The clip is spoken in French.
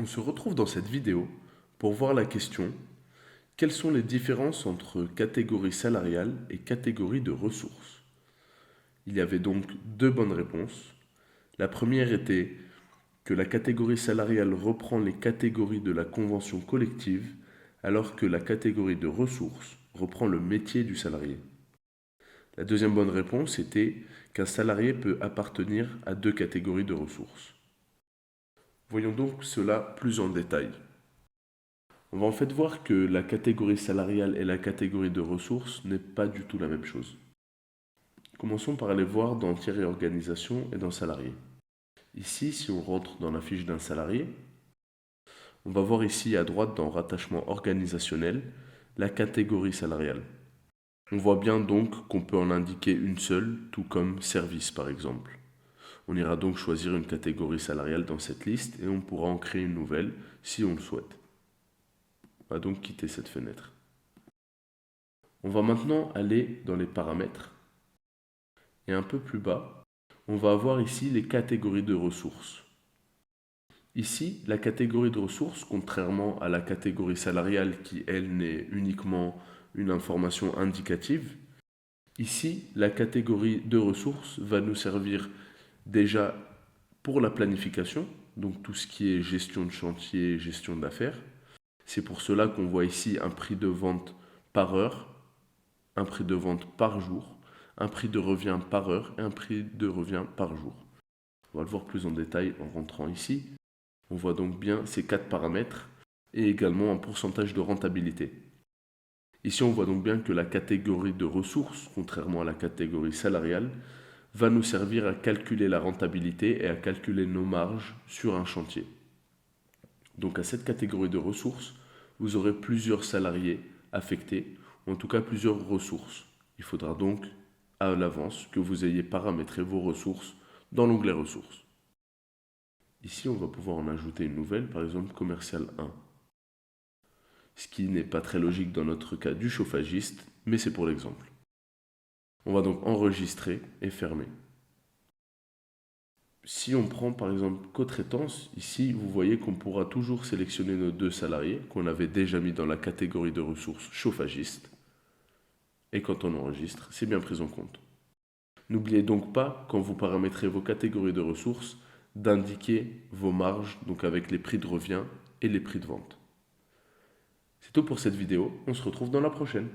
On se retrouve dans cette vidéo pour voir la question: quelles sont les différences entre catégorie salariale et catégorie de ressources? Il y avait donc deux bonnes réponses. La première était que la catégorie salariale reprend les catégories de la convention collective, alors que la catégorie de ressources reprend le métier du salarié. La deuxième bonne réponse était qu'un salarié peut appartenir à deux catégories de ressources. Voyons donc cela plus en détail. On va en fait voir que la catégorie salariale et la catégorie de ressources n'est pas du tout la même chose. Commençons par aller voir dans Tiret organisation et dans salarié. Ici, si on rentre dans la fiche d'un salarié, on va voir ici à droite dans rattachement organisationnel la catégorie salariale. On voit bien donc qu'on peut en indiquer une seule, tout comme service par exemple. On ira donc choisir une catégorie salariale dans cette liste et on pourra en créer une nouvelle si on le souhaite. On va donc quitter cette fenêtre. On va maintenant aller dans les paramètres et un peu plus bas, on va avoir ici les catégories de ressources. Ici, la catégorie de ressources, contrairement à la catégorie salariale qui, elle, n'est uniquement une information indicative, ici, la catégorie de ressources va nous servir déjà pour la planification, donc tout ce qui est gestion de chantier, gestion d'affaires. C'est pour cela qu'on voit ici un prix de vente par heure, un prix de vente par jour, un prix de revient par heure et un prix de revient par jour. On va le voir plus en détail en rentrant ici. On voit donc bien ces quatre paramètres et également un pourcentage de rentabilité. Ici, on voit donc bien que la catégorie de ressources, contrairement à la catégorie salariale, va nous servir à calculer la rentabilité et à calculer nos marges sur un chantier. Donc à cette catégorie de ressources, vous aurez plusieurs salariés affectés, ou en tout cas plusieurs ressources. Il faudra donc à l'avance que vous ayez paramétré vos ressources dans l'onglet ressources. Ici, on va pouvoir en ajouter une nouvelle, par exemple commercial 1. Ce qui n'est pas très logique dans notre cas du chauffagiste, mais c'est pour l'exemple. On va donc enregistrer et fermer. Si on prend par exemple co-traitance, ici vous voyez qu'on pourra toujours sélectionner nos deux salariés qu'on avait déjà mis dans la catégorie de ressources chauffagiste. Et quand on enregistre, c'est bien pris en compte. N'oubliez donc pas, quand vous paramétrez vos catégories de ressources, d'indiquer vos marges, donc avec les prix de revient et les prix de vente. C'est tout pour cette vidéo, on se retrouve dans la prochaine.